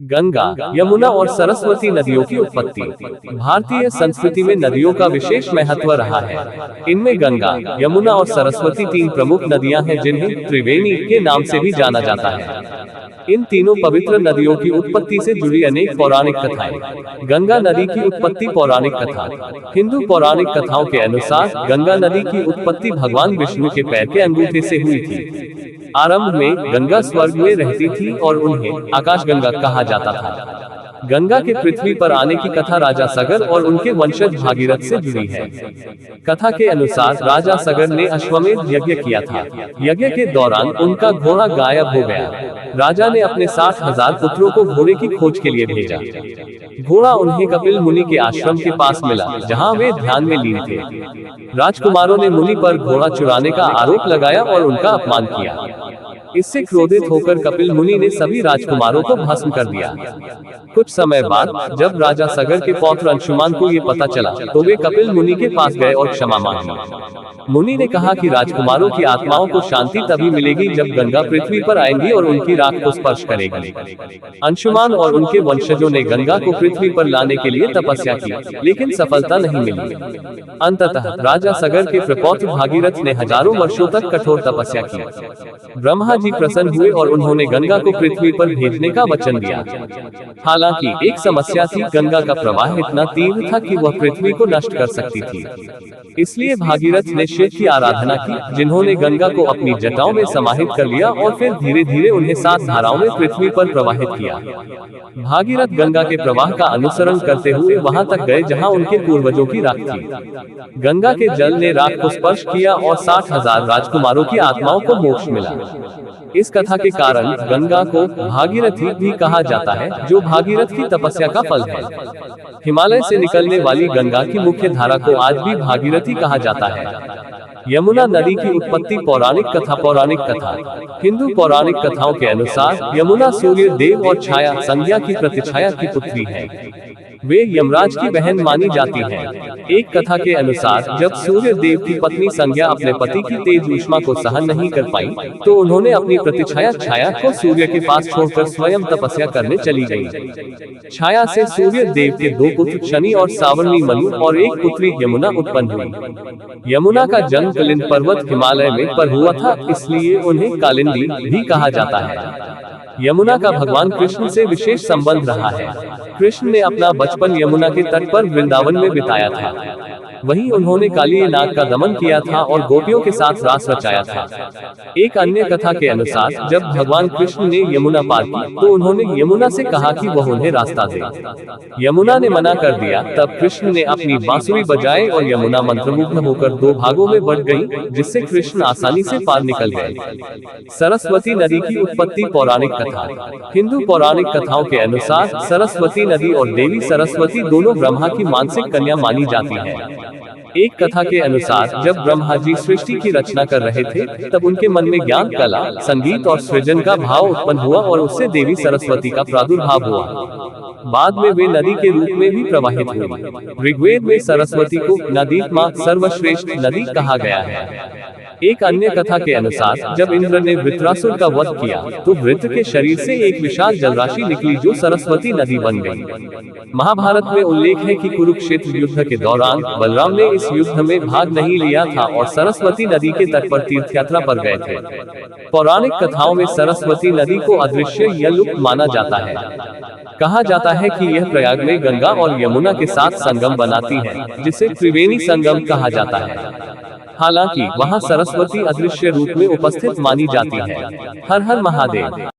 गंगा, यमुना और सरस्वती नदियों की उत्पत्ति। भारतीय संस्कृति में नदियों का विशेष महत्व रहा है। इनमें गंगा, यमुना और सरस्वती तीन प्रमुख नदियां हैं जिन्हें त्रिवेणी के नाम से भी जाना जाता है। इन तीनों पवित्र नदियों की उत्पत्ति से जुड़ी अनेक पौराणिक कथाएं। गंगा नदी की उत्पत्ति। पौराणिक कथा। हिंदू पौराणिक कथाओं के अनुसार गंगा नदी की उत्पत्ति भगवान विष्णु के पैर के अंगूठे से हुई थी। आरंभ में गंगा स्वर्ग में रहती थी और उन्हें आकाशगंगा कहा जाता था। गंगा के पृथ्वी पर आने की कथा राजा सगर और उनके वंशज भागीरथ से जुड़ी है। कथा के अनुसार राजा सगर ने अश्वमेध यज्ञ किया था। यज्ञ के दौरान उनका घोड़ा गायब हो गया। राजा ने अपने 60,000 पुत्रों को घोड़े की खोज के लिए भेजा। घोड़ा उन्हें कपिल मुनि के आश्रम के पास मिला, जहां वे ध्यान में लीन थे। राजकुमारों ने मुनि पर घोड़ा चुराने का आरोप लगाया और उनका अपमान किया। इससे क्रोधित होकर कपिल मुनि ने सभी राजकुमारों को भस्म कर दिया। कुछ समय बाद जब राजा सगर के पौत्र अंशुमान को ये पता चला, तो वे कपिल मुनि के पास गए और क्षमा मांगी। मुनि ने कहा कि राजकुमारों की आत्माओं को शांति तभी मिलेगी जब गंगा पृथ्वी पर आएंगी और उनकी राख को स्पर्श करेगी। अंशुमान और उनके वंशजों ने गंगा को पृथ्वी पर लाने के लिए तपस्या की, लेकिन सफलता नहीं मिली। अंततः राजा सगर के प्रपौत्र भागीरथ ने हजारों वर्षों तक कठोर तपस्या की। ब्रह्मा जी प्रसन्न हुए और उन्होंने गंगा को पृथ्वी पर भेजने का वचन दिया। हालांकि एक समस्या थी, गंगा का प्रवाह इतना तीव्र था कि वह पृथ्वी को नष्ट कर सकती थी। इसलिए भागीरथ ने शिव की आराधना की, जिन्होंने गंगा को अपनी जटाओं में समाहित कर लिया और फिर धीरे धीरे उन्हें 7 धाराओं में पृथ्वी पर प्रवाहित किया। भागीरथ गंगा के प्रवाह का अनुसरण करते हुए वहां तक गए जहां उनके पूर्वजों की राख थी। गंगा के जल ने राख को स्पर्श किया और 60,000 राजकुमारों की आत्माओं को मोक्ष मिला। इस कथा के कारण गंगा को भागीरथी भी कहा जाता है, जो भागीरथ की तपस्या का फल है। हिमालय से निकलने वाली गंगा की मुख्य धारा को आज भी भागीरथी कहा जाता है। यमुना नदी की उत्पत्ति। पौराणिक कथा। पौराणिक कथा। हिंदू पौराणिक कथाओं के अनुसार यमुना सूर्य देव और छाया संज्ञा की प्रतिछाया की पुत्री है। वे यमराज की बहन मानी जाती हैं। एक कथा के अनुसार जब सूर्य देव की पत्नी संज्ञा अपने पति की तेज ऊष्मा को सहन नहीं कर पाई, तो उन्होंने अपनी प्रतिछाया छाया को सूर्य के पास छोड़कर स्वयं तपस्या करने चली गई। छाया से सूर्य देव के 2 पुत्र शनि और सावर्णी मनु और एक पुत्री यमुना उत्पन्न हुई। यमुना का जन्म कालिंदी पर्वत हिमालय में पर हुआ था, इसलिए उन्हें कालिंदी भी कहा जाता है। यमुना का भगवान कृष्ण से विशेष संबंध रहा है। कृष्ण ने अपना बचपन यमुना के तट पर वृंदावन में बिताया था। वहीं उन्होंने कालिए नाग का दमन किया था और गोपियों के साथ रास रचाया था। एक अन्य कथा के अनुसार जब भगवान कृष्ण ने यमुना पार की, तो उन्होंने यमुना से कहा कि वह उन्हें रास्ता दे। यमुना ने मना कर दिया। तब कृष्ण ने अपनी बांसुरी बजाई और यमुना मंत्रमुग्ध होकर 2 भागों में बंट गई, जिससे कृष्ण आसानी से पार निकल गए। सरस्वती नदी की उत्पत्ति। पौराणिक कथा। हिंदू पौराणिक कथाओं के अनुसार सरस्वती नदी और देवी सरस्वती दोनों ब्रह्मा की मानसिक कन्या मानी जाती है। एक कथा के अनुसार जब ब्रह्मा जी सृष्टि की रचना कर रहे थे, तब उनके मन में ज्ञान, कला, संगीत और सृजन का भाव उत्पन्न हुआ और उससे देवी सरस्वती का प्रादुर्भाव हुआ। बाद में वे नदी के रूप में भी प्रवाहित हुई। ऋग्वेद में सरस्वती को नदीत्मा सर्वश्रेष्ठ नदी कहा गया है। एक अन्य कथा के अनुसार जब इंद्र ने वृत्रासुर का वध किया, तो वृत्र के शरीर से एक विशाल जलराशि निकली जो सरस्वती नदी बन गई। महाभारत में उल्लेख है कि कुरुक्षेत्र युद्ध के दौरान बलराम ने इस युद्ध में भाग नहीं लिया था और सरस्वती नदी के तट पर तीर्थयात्रा पर गए थे। पौराणिक कथाओं में सरस्वती नदी को अदृश्य या लुप्त माना जाता है। कहा जाता है कि यह प्रयाग में गंगा और यमुना के साथ संगम बनाती है, जिसे त्रिवेणी संगम कहा जाता है। हालांकि वहां सरस्वती अदृश्य रूप में उपस्थित मानी जाती है। हर हर महादेव।